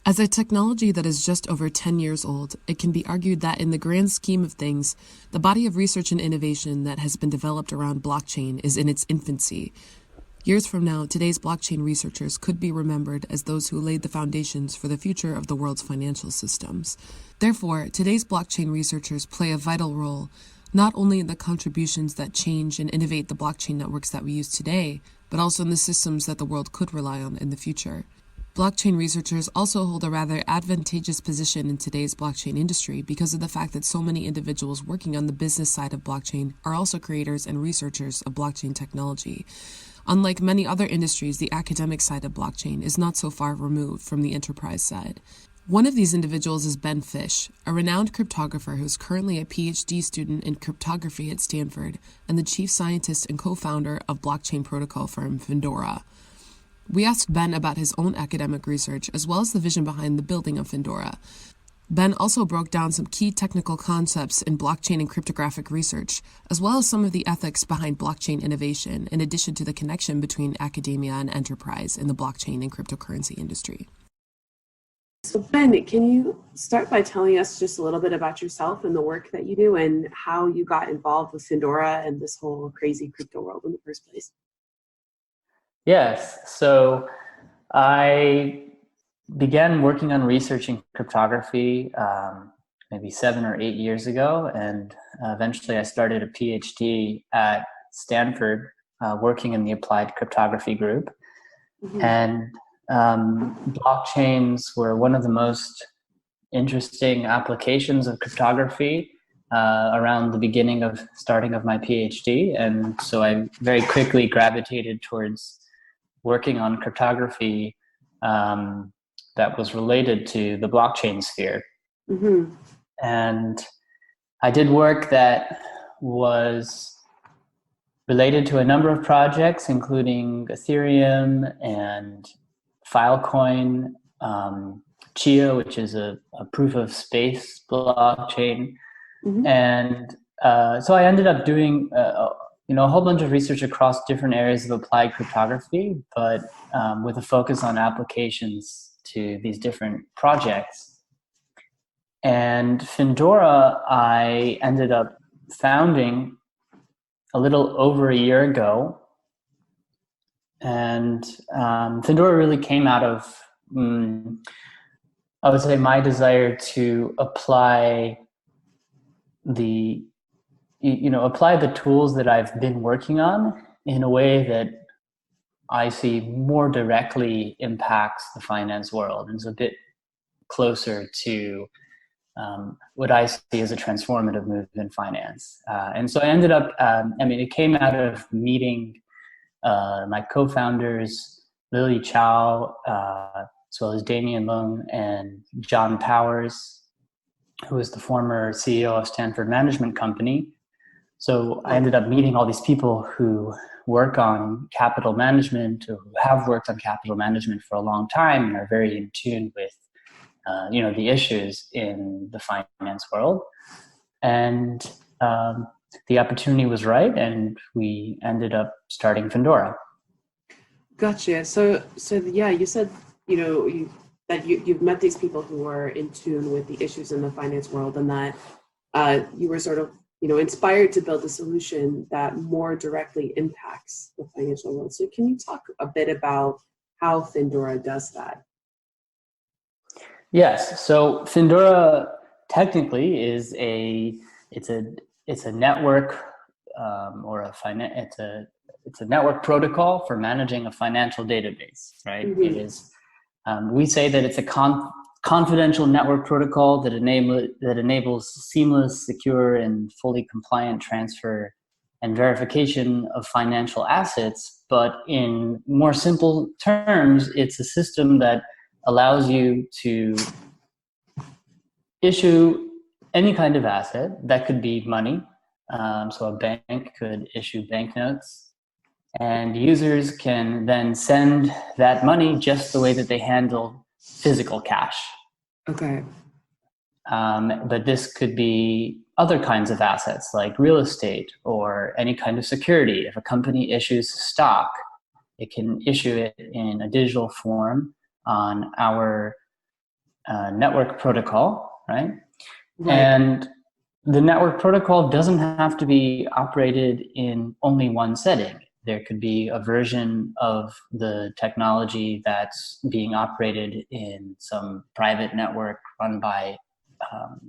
As a technology that is just over 10 years old, it can be argued that in the grand scheme of things, the body of research and innovation that has been developed around blockchain is in its infancy. Years from now, today's blockchain researchers could be remembered as those who laid the foundations for the future of the world's financial systems. Therefore, today's blockchain researchers play a vital role, not only in the contributions that change and innovate the blockchain networks that we use today, but also in the systems that the world could rely on in the future. Blockchain researchers also hold a rather advantageous position in today's blockchain industry because of the fact that so many individuals working on the business side of blockchain are also creators and researchers of blockchain technology. Unlike many other industries, the academic side of blockchain is not so far removed from the enterprise side. One of these individuals is Ben Fisch, a renowned cryptographer who is currently a PhD student in cryptography at Stanford and the chief scientist and co-founder of blockchain protocol firm Findora. We asked Ben about his own academic research as well as the vision behind the building of Findora. Ben also broke down some key technical concepts in blockchain and cryptographic research, as well as some of the ethics behind blockchain innovation, in addition to the connection between academia and enterprise in the blockchain and cryptocurrency industry. So Ben, can you start by telling us just a little bit about yourself and the work that you do and how you got involved with Findora and this whole crazy crypto world in the first place? Yes, so I began working on researching cryptography maybe 7 or 8 years ago, and eventually I started a PhD at Stanford working in the applied cryptography group. Mm-hmm. And blockchains were one of the most interesting applications of cryptography around the starting of my PhD, and so I very quickly gravitated towards working on cryptography that was related to the blockchain sphere. Mm-hmm. And I did work that was related to a number of projects, including Ethereum and Filecoin, Chia, which is a proof of space blockchain. Mm-hmm. And so I ended up doing a whole bunch of research across different areas of applied cryptography, but with a focus on applications to these different projects. And Findora, I ended up founding a little over a year ago. And Findora really came out of, I would say, my desire to apply the tools that I've been working on in a way that I see more directly impacts the finance world and is a bit closer to what I see as a transformative move in finance. And so I ended up, it came out of meeting my co-founders, Lily Chow, as well as Damien Leung and John Powers, who is the former CEO of Stanford Management Company. So I ended up meeting all these people who work on capital management, or who have worked on capital management for a long time and are very in tune with, the issues in the finance world. And the opportunity was right, and we ended up starting Findora. Gotcha. So yeah, you said, that you've met these people who are in tune with the issues in the finance world, and that you were sort of, inspired to build a solution that more directly impacts the financial world. So can you talk a bit about how Findora does that? Yes. So Findora technically is it's a network it's a network protocol for managing a financial database, right? Mm-hmm. It is. We say that it's a confidential network protocol that enables seamless, secure, and fully compliant transfer and verification of financial assets. But in more simple terms, it's a system that allows you to issue any kind of asset. That could be money. So a bank could issue banknotes. And users can then send that money just the way that they handle physical cash. Okay. But this could be other kinds of assets like real estate or any kind of security. If a company issues stock, it can issue it in a digital form on our network protocol, right? Right. And the network protocol doesn't have to be operated in only one setting. There could be a version of the technology that's being operated in some private network run by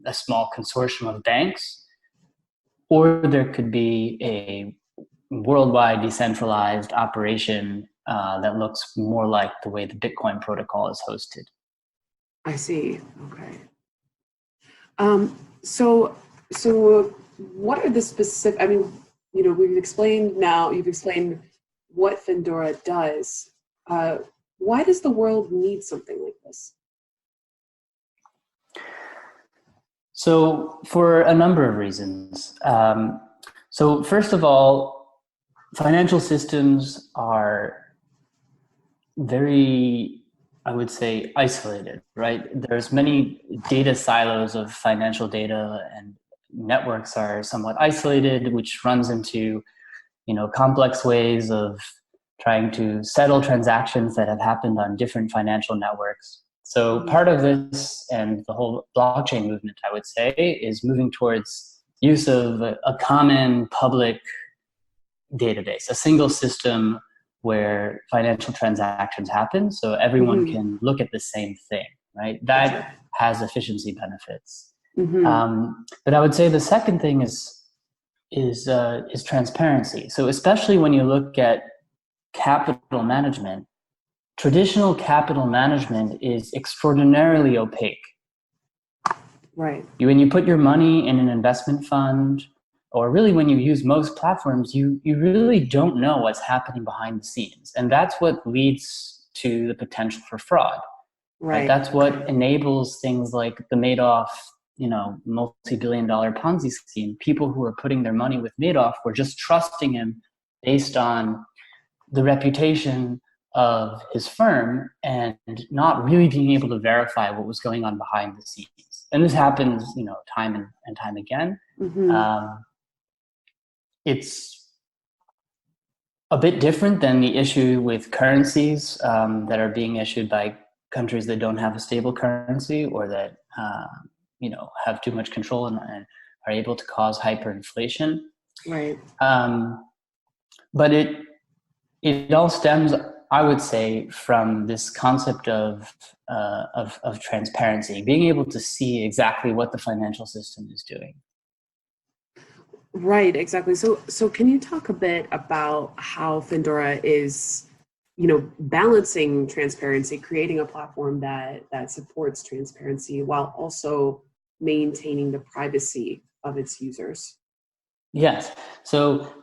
a small consortium of banks, or there could be a worldwide decentralized operation that looks more like the way the Bitcoin protocol is hosted. I see. Okay. So what are the specific, I mean, you've explained what Findora does. Why does the world need something like this? So for a number of reasons. So first of all, financial systems are very, I would say, isolated, right? There's many data silos of financial data, and networks are somewhat isolated, which runs into, complex ways of trying to settle transactions that have happened on different financial networks. So part of this and the whole blockchain movement, I would say, is moving towards use of a common public database, a single system where financial transactions happen, so everyone can look at the same thing, right? That has efficiency benefits. But I would say the second thing is transparency. So especially when you look at capital management, traditional capital management is extraordinarily opaque. Right. When you put your money in an investment fund, or really when you use most platforms, you really don't know what's happening behind the scenes. And that's what leads to the potential for fraud. Right? That's what enables things like the Madoff, multi-billion-dollar Ponzi scheme. People who are putting their money with Madoff were just trusting him based on the reputation of his firm and not really being able to verify what was going on behind the scenes. And this happens, time and time again. It's a bit different than the issue with currencies that are being issued by countries that don't have a stable currency, or that have too much control and are able to cause hyperinflation. Right. But it all stems, I would say, from this concept of transparency, being able to see exactly what the financial system is doing. Right, exactly. So can you talk a bit about how Findora is, balancing transparency, creating a platform that supports transparency while also maintaining the privacy of its users? Yes. So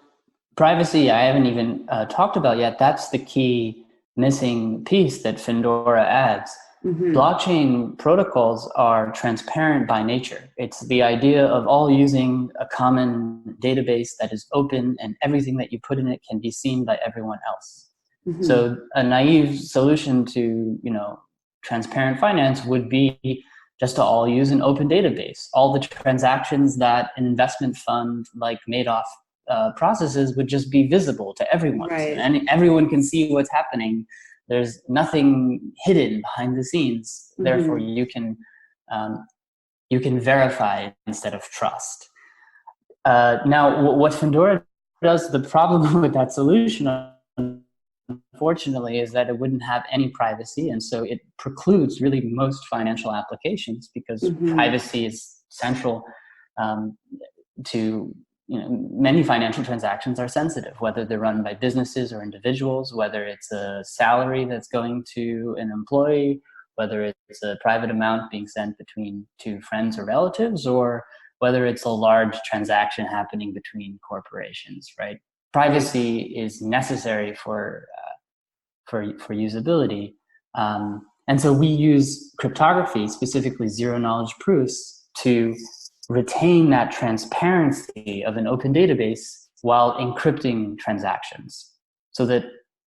privacy, I haven't even talked about yet. That's the key missing piece that Findora adds. Blockchain protocols are transparent by nature. It's the idea of all using a common database that is open, and everything that you put in it can be seen by everyone else. So a naive solution to, transparent finance would be just to all use an open database. All the transactions that an investment fund like Madoff processes would just be visible to everyone. Right. And everyone can see what's happening. There's nothing hidden behind the scenes. Therefore, you can verify instead of trust. Now, what Findora does, the problem with that solution, unfortunately, is that it wouldn't have any privacy, and so it precludes really most financial applications, because privacy is central to many financial transactions are sensitive, whether they're run by businesses or individuals, whether it's a salary that's going to an employee, whether it's a private amount being sent between two friends or relatives, or whether it's a large transaction happening between corporations, right? Privacy is necessary for usability. And so we use cryptography, specifically zero-knowledge proofs, to retain that transparency of an open database while encrypting transactions, so that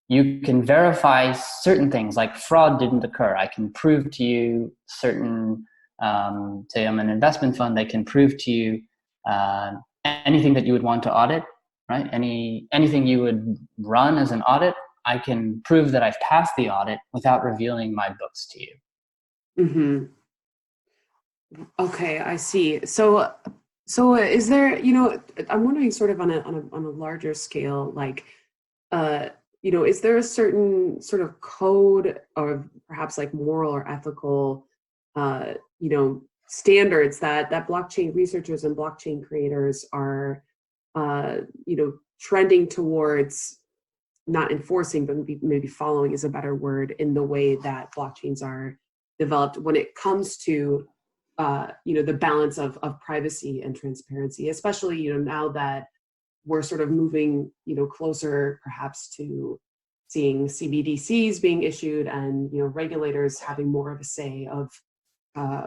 you can verify certain things, like fraud didn't occur. I can prove to you certain, say I'm an investment fund, I can prove to you anything that you would want to audit, right? Anything you would run as an audit, I can prove that I've passed the audit without revealing my books to you. Okay, I see. So is there, I'm wondering sort of on a larger scale, like, uh, is there a certain sort of code or perhaps like moral or ethical, standards that blockchain researchers and blockchain creators are, trending towards not enforcing, but maybe following is a better word in the way that blockchains are developed when it comes to the balance of privacy and transparency, especially now that we're sort of moving closer perhaps to seeing CBDCs being issued and regulators having more of a say of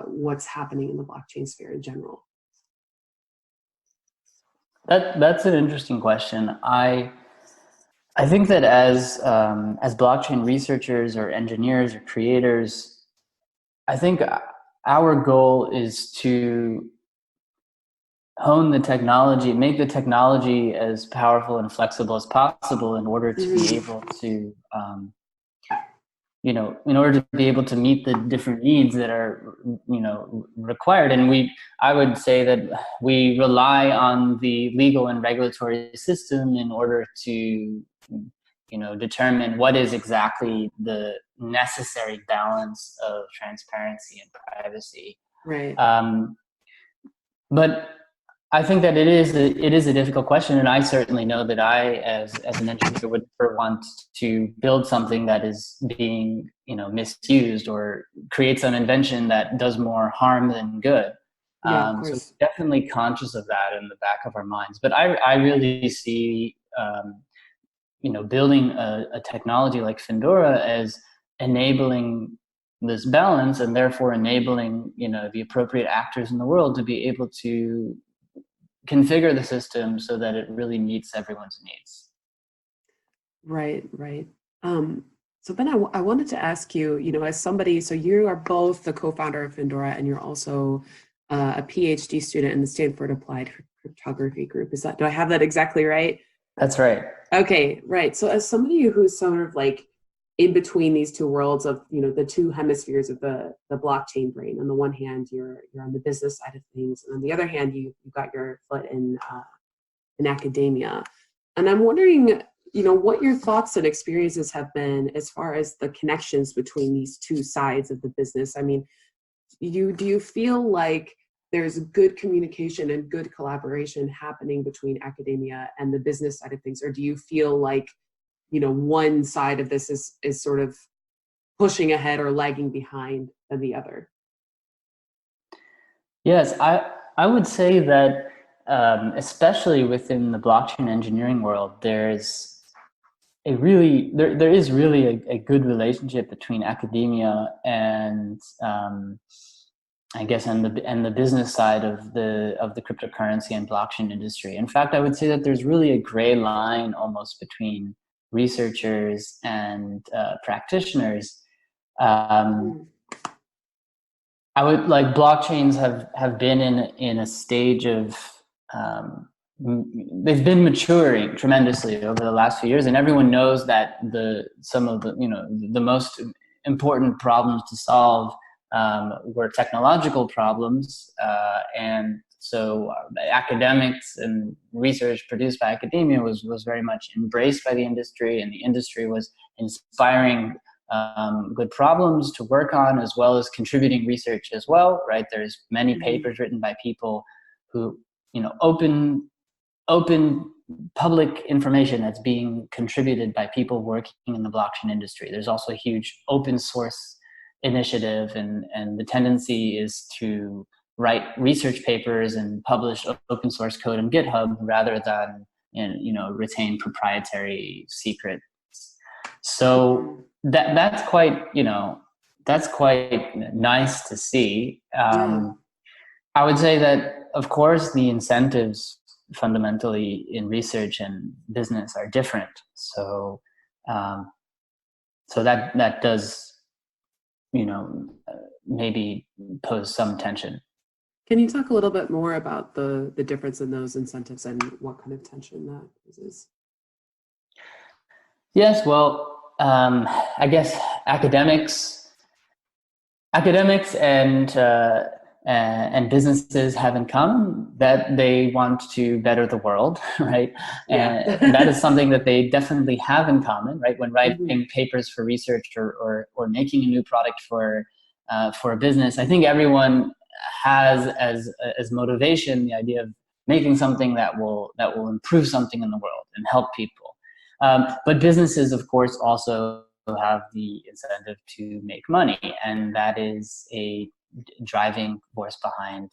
what's happening in the blockchain sphere in general. That's an interesting question. I think that as blockchain researchers or engineers or creators, I think our goal is to hone the technology, make the technology as powerful and flexible as possible in order to be able to, in order to be able to meet the different needs that are, required. And I would say that we rely on the legal and regulatory system in order to, determine what is exactly the necessary balance of transparency and privacy. Right. But I think that it is a difficult question, and I certainly know that I, as an engineer, would never want to build something that is being misused or create some invention that does more harm than good. Yeah, of So course. definitely conscious of that in the back of our minds. But I really see building a technology like Findora as enabling this balance, and therefore enabling the appropriate actors in the world to be able to configure the system so that it really meets everyone's needs. Right, right. So then I wanted to ask you, as somebody, so you are both the co-founder of Findora and you're also a PhD student in the Stanford Applied Cryptography group. Do I have that exactly right? That's right. Okay, right. So as somebody who's sort of like in between these two worlds of, the two hemispheres of the blockchain brain, on the one hand, you're on the business side of things, and on the other hand, you've got your foot in academia. And I'm wondering, what your thoughts and experiences have been as far as the connections between these two sides of the business. I mean, do you feel like there's good communication and good collaboration happening between academia and the business side of things? Or do you feel like, one side of this is sort of pushing ahead or lagging behind than the other? Yes, I would say that especially within the blockchain engineering world, there is really a good relationship between academia and I guess and the business side of the cryptocurrency and blockchain industry. In fact, I would say that there's really a gray line almost between researchers and practitioners. I would like blockchains have been in a stage of they've been maturing tremendously over the last few years, and everyone knows that some of the most important problems to solve were technological problems, and so academics and research produced by academia was very much embraced by the industry, and the industry was inspiring good problems to work on, as well as contributing research as well, right? There's many papers written by people who, open public information that's being contributed by people working in the blockchain industry. There's also a huge open source initiative, and the tendency is to write research papers and publish open source code on GitHub rather than retain proprietary secrets. So that's quite nice to see. I would say that, of course, the incentives fundamentally in research and business are different. So that does maybe pose some tension. Can you talk a little bit more about the difference in those incentives and what kind of tension that is? Yes, well, I guess academics and and businesses have in common that they want to better the world, right? Yeah. And that is something that they definitely have in common, right? When writing Mm-hmm. papers for research or making a new product for a business, I think everyone has as motivation the idea of making something that will improve something in the world and help people. But businesses, of course, also have the incentive to make money, and that is a driving force behind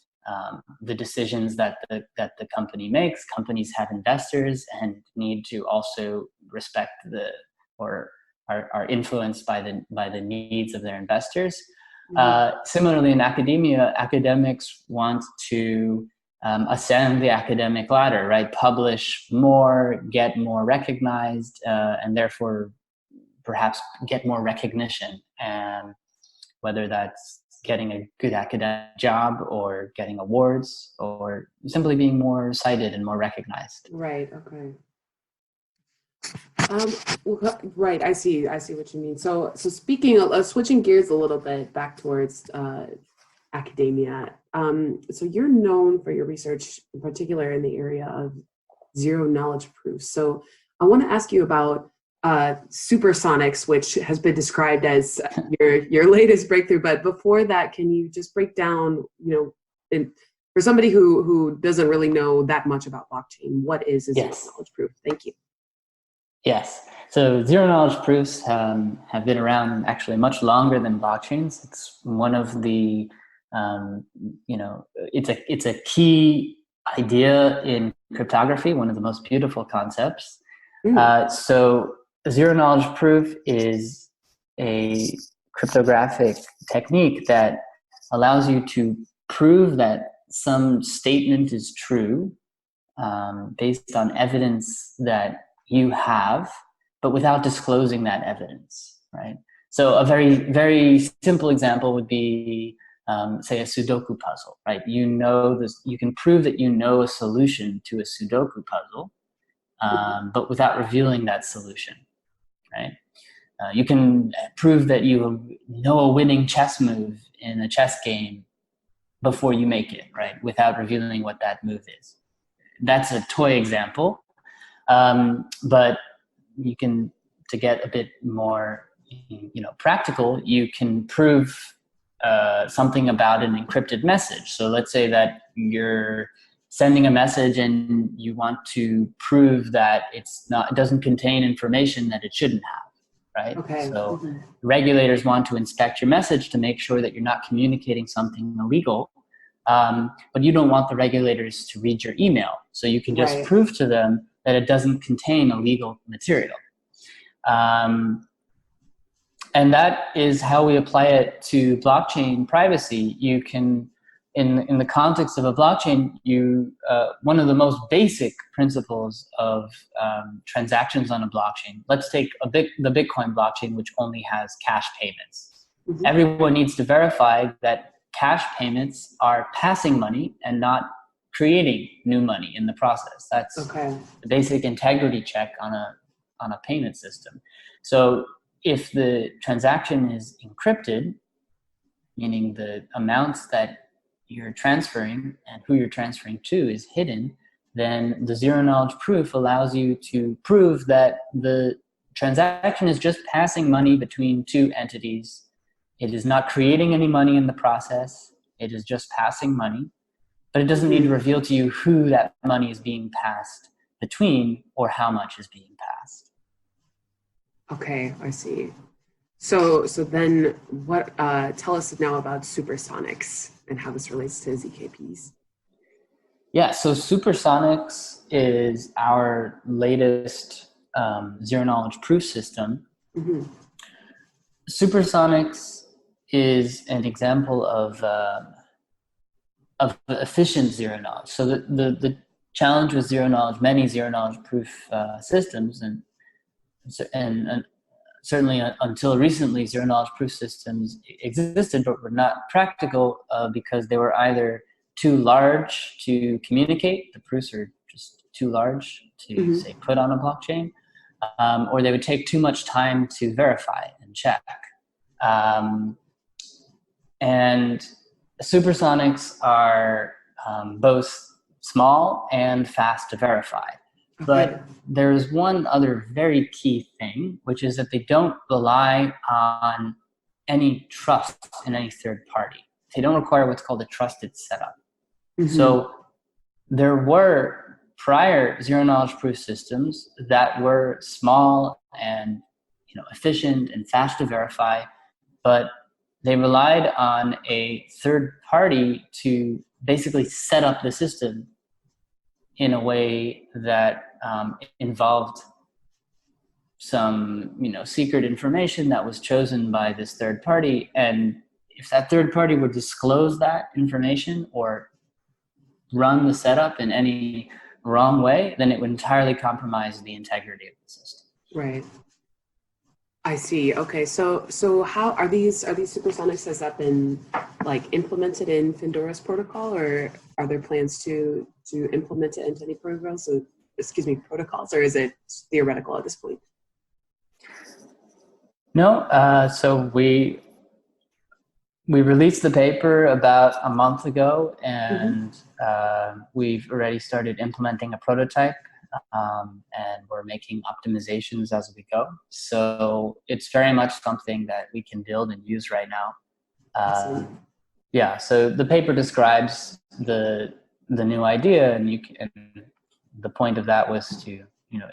the decisions that the company makes. Companies have investors and need to also respect or are influenced by the needs of their investors. Similarly, in academia, academics want to ascend the academic ladder, right? Publish more, get more recognized, and therefore perhaps get more recognition. And whether that's getting a good academic job or getting awards or simply being more cited and more recognized. Right. Okay. Right. I see what you mean. So speaking of switching gears a little bit back towards academia. So you're known for your research, in particular in the area of zero knowledge proofs. So I want to ask you about Supersonics, which has been described as your latest breakthrough. But before that, can you just break down, for somebody who doesn't really know that much about blockchain, what is a zero knowledge proof? Thank you. Yes. So zero knowledge proofs have been around actually much longer than blockchains. It's one of the, it's a key idea in cryptography, one of the most beautiful concepts. So zero knowledge proof is a cryptographic technique that allows you to prove that some statement is true based on evidence that you have, but without disclosing that evidence, right? So a very, very simple example would be, say, a Sudoku puzzle, right? You can prove that you know a solution to a Sudoku puzzle, but without revealing that solution, right? You can prove that you know a winning chess move in a chess game before you make it, right? Without revealing what that move is. That's a toy example. But you can, to get a bit more, practical, you can prove something about an encrypted message. So let's say that you're sending a message and you want to prove that it doesn't contain information that it shouldn't have, right? Okay. So regulators want to inspect your message to make sure that you're not communicating something illegal. But you don't want the regulators to read your email. So you can just prove to them that it doesn't contain illegal material. And that is how we apply it to blockchain privacy. You can, in the context of a blockchain, one of the most basic principles of transactions on a blockchain, let's take the Bitcoin blockchain, which only has cash payments. Mm-hmm. Everyone needs to verify that cash payments are passing money and not creating new money in the process. That's the basic integrity check on a payment system. So if the transaction is encrypted, meaning the amounts that you're transferring and who you're transferring to is hidden, then the zero knowledge proof allows you to prove that the transaction is just passing money between two entities. It is not creating any money in the process. It is just passing money, but it doesn't need to reveal to you who that money is being passed between or how much is being passed. Okay, I see. So then what, tell us now about Supersonics and how this relates to ZKPs. Yeah, so Supersonics is our latest zero knowledge proof system. Mm-hmm. Supersonics is an example of efficient zero knowledge. So the challenge with zero knowledge, many zero knowledge proof systems, and certainly until recently, zero knowledge proof systems existed but were not practical because they were either too large to communicate. The proofs are just too large to say put on a blockchain, or they would take too much time to verify and check. And Supersonics are both small and fast to verify. But there's one other very key thing, which is that they don't rely on any trust in any third party. They don't require what's called a trusted setup. So there were prior zero-knowledge proof systems that were small and efficient and fast to verify, but they relied on a third party to basically set up the system in a way that involved some secret information that was chosen by this third party. And if that third party would disclose that information or run the setup in any wrong way, then it would entirely compromise the integrity of the system. Right. I see. Okay. So how are these Supersonics, has that been like implemented in Findora's protocol, or are there plans to implement it into any protocols? Protocols, or is it theoretical at this point? No. So we released the paper about a month ago, and we've already started implementing a prototype. And we're making optimizations as we go. So it's very much something that we can build and use right now. Yeah, so the paper describes the new idea, and the point of that was to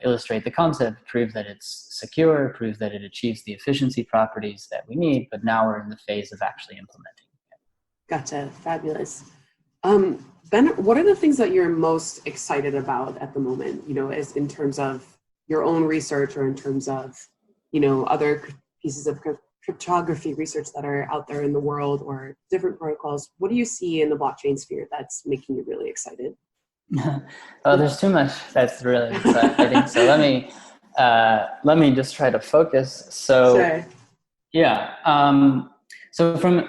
illustrate the concept, prove that it's secure, prove that it achieves the efficiency properties that we need, but now we're in the phase of actually implementing it. Gotcha, fabulous. Ben, what are the things that you're most excited about at the moment, as in terms of your own research, or in terms of, other pieces of cryptography research that are out there in the world, or different protocols? What do you see in the blockchain sphere that's making you really excited? Oh, there's too much that's really exciting. So let me just try to focus. So, sure. Yeah. So from a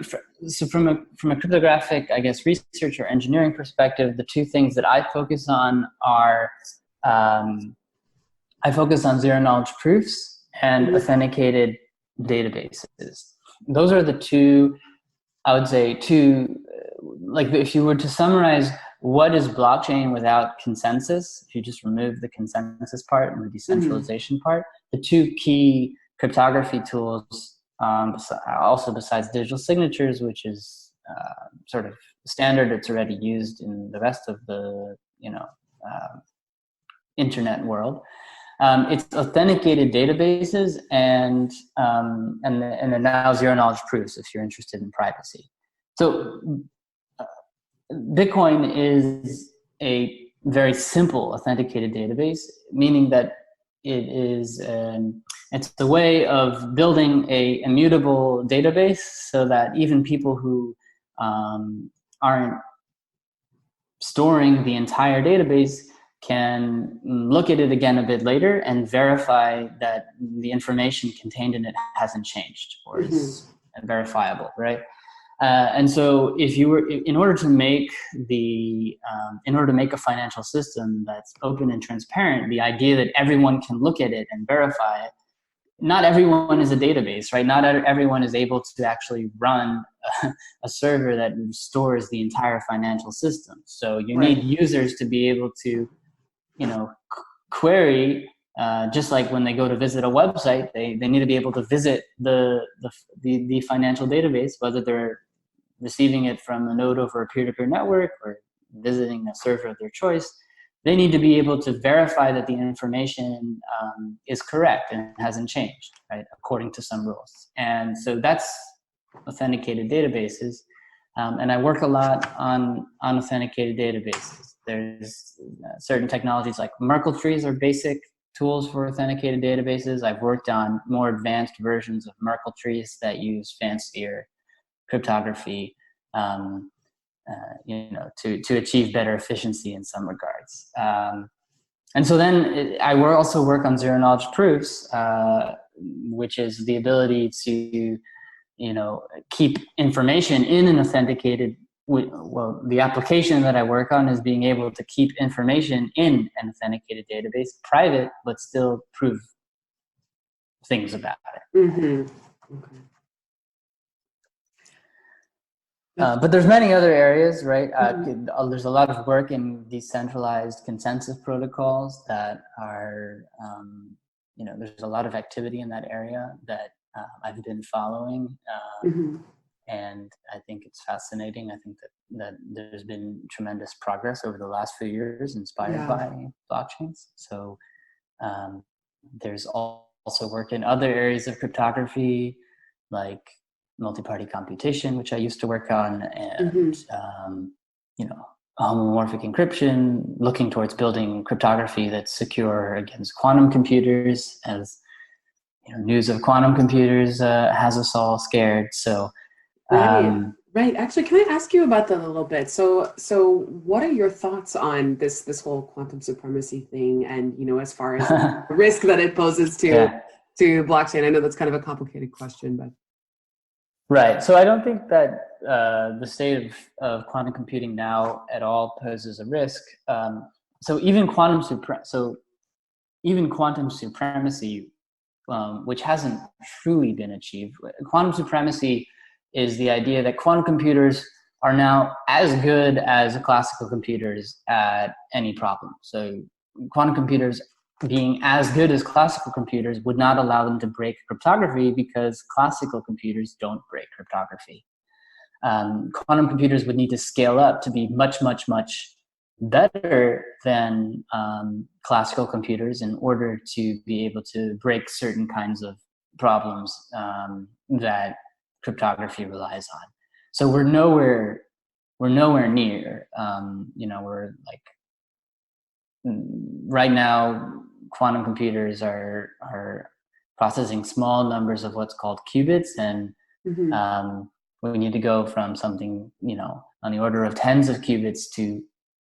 cryptographic, I guess, research or engineering perspective, the two things that I focus on are I focus on zero-knowledge proofs and authenticated databases. Those are the two, I would say, like if you were to summarize what is blockchain without consensus, if you just remove the consensus part and the decentralization part, the two key cryptography tools, also besides digital signatures, which is sort of standard, it's already used in the rest of the internet world. It's authenticated databases and then now zero knowledge proofs if you're interested in privacy. So Bitcoin is a very simple authenticated database, meaning that it's a way of building a immutable database so that even people who aren't storing the entire database can look at it again a bit later and verify that the information contained in it hasn't changed or is verifiable, right? And so if you were, in order to make a financial system that's open and transparent, the idea that everyone can look at it and verify it, not everyone is a database, right? Not everyone is able to actually run a server that stores the entire financial system. So you need users to be able to, query, just like when they go to visit a website, they need to be able to visit the financial database, whether they're receiving it from a node over a peer-to-peer network or visiting a server of their choice. They need to be able to verify that the information is correct and hasn't changed, right, according to some rules. And so that's authenticated databases. And I work a lot on authenticated databases. There's certain technologies like Merkle trees are basic tools for authenticated databases. I've worked on more advanced versions of Merkle trees that use fancier cryptography, to achieve better efficiency in some regards. And so then I also work on zero knowledge proofs, which is the ability to, keep information in an authenticated. Well, the application that I work on is being able to keep information in an authenticated database, private, but still prove things about it. Okay. But there's many other areas, right? Mhm. There's a lot of work in decentralized consensus protocols that are, there's a lot of activity in that area that I've been following. Mhm. And I think it's fascinating. I think that there's been tremendous progress over the last few years inspired Yeah. by blockchains. So there's also work in other areas of cryptography, like multi-party computation, which I used to work on, and Mhm. you know, homomorphic encryption, looking towards building cryptography that's secure against quantum computers. As news of quantum computers has us all scared. So Right. um, Right. Actually, can I ask you about that a little bit? So what are your thoughts on this whole quantum supremacy thing, and as far as the risk that it poses yeah. to blockchain? I know that's kind of a complicated question, but Right. So I don't think that the state of quantum computing now at all poses a risk. So even quantum supremacy, which hasn't truly been achieved. Quantum supremacy is the idea that quantum computers are now as good as classical computers at any problem. So quantum computers being as good as classical computers would not allow them to break cryptography because classical computers don't break cryptography. Quantum computers would need to scale up to be much, much, much better than classical computers in order to be able to break certain kinds of problems that cryptography relies on. So we're nowhere near. We're like right now, quantum computers are processing small numbers of what's called qubits, and mhm. we need to go from something on the order of tens of qubits to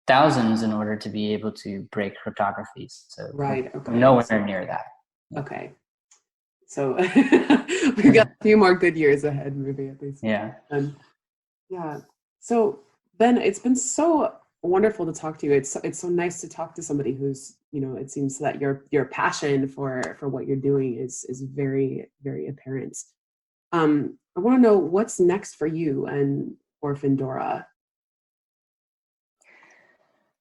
thousands in order to be able to break cryptography. So we're Right. Okay. nowhere near that. Okay. So we've got a few more good years ahead, maybe at least. Yeah. Um, yeah. So Ben, it's been so wonderful to talk to you. It's so nice to talk to somebody who's, it seems that your passion for what you're doing is very, very apparent. I want to know what's next for you and for Findora.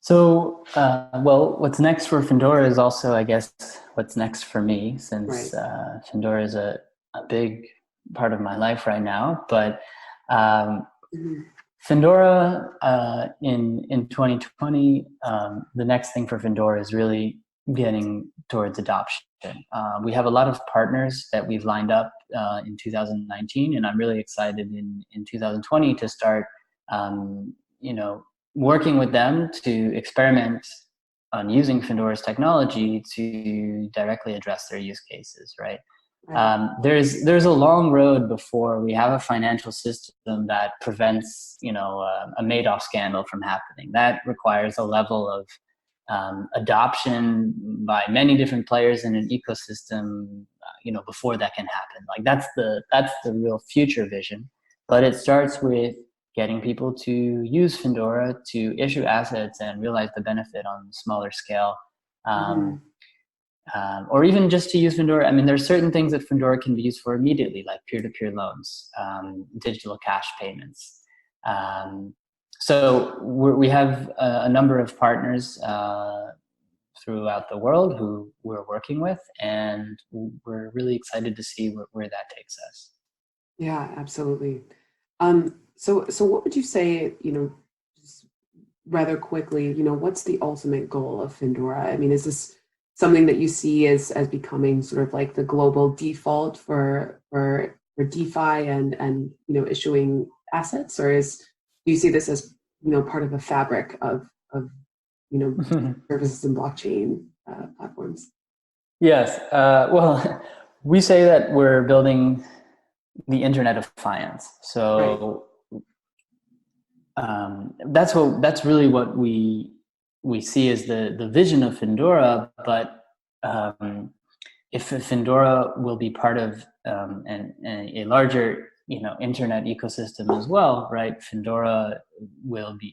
So, well, what's next for Findora is also, I guess, what's next for me, since Right. Findora is a big part of my life right now. But um, Mhm. Findora in 2020, the next thing for Findora is really getting towards adoption. We have a lot of partners that we've lined up in 2019, and I'm really excited in 2020 to start, um, you know, working with them to experiment on using Findora's technology to directly address their use cases, right? Right. There's a long road before we have a financial system that prevents a Madoff scandal from happening. That requires a level of adoption by many different players in an ecosystem. Before that can happen, like that's the real future vision. But it starts with getting people to use Findora to issue assets and realize the benefit on a smaller scale. Um, Mhm. or even just to use Findora. I mean, there's certain things that Findora can be used for immediately, like peer-to-peer loans, digital cash payments. Um, so we have a number of partners throughout the world who we're working with, and we're really excited to see where that takes us. Yeah, absolutely. So what would you say, just rather quickly, what's the ultimate goal of Findora? I mean, is this something that you see as becoming sort of like the global default for DeFi and issuing assets, or do you see this as part of a fabric of you know services and blockchain platforms? Yes. Well, we say that we're building the Internet of Finance. Right. So that's really what we see as the vision of Findora. But if Findora will be part of a larger internet ecosystem as well, right? Findora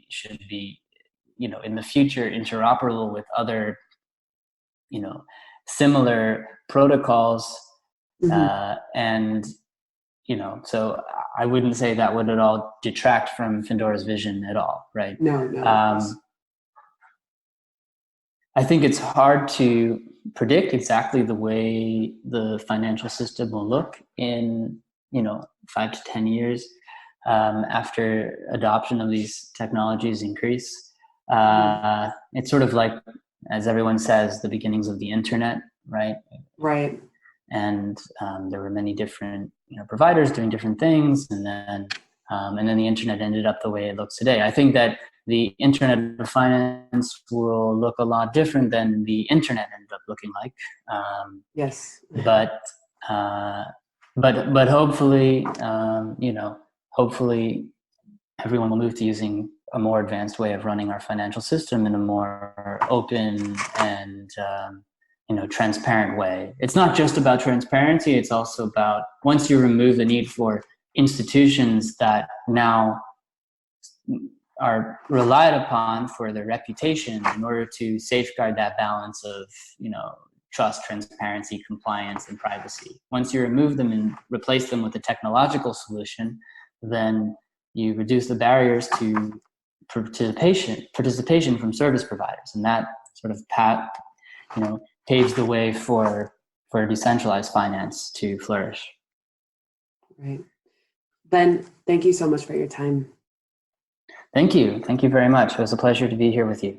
should be in the future interoperable with other similar protocols, Hmm. and so I wouldn't say that would at all detract from Findora's vision at all, right? No, no. Of course. I think it's hard to predict exactly the way the financial system will look in, 5 to 10 years after adoption of these technologies increase. It's sort of like, as everyone says, the beginnings of the internet, right? Right. And there were many different providers doing different things, and then the internet ended up the way it looks today. I think that the internet of finance will look a lot different than the internet ended up looking like. Yes. But hopefully, hopefully everyone will move to using a more advanced way of running our financial system in a more open and transparent way. It's not just about transparency. It's also about, once you remove the need for institutions that now are relied upon for their reputation in order to safeguard that balance of, trust, transparency, compliance, and privacy. Once you remove them and replace them with a technological solution, then you reduce the barriers to participation from service providers. And that sort of paves the way for decentralized finance to flourish. Right. Ben, thank you so much for your time. Thank you. Thank you very much. It was a pleasure to be here with you.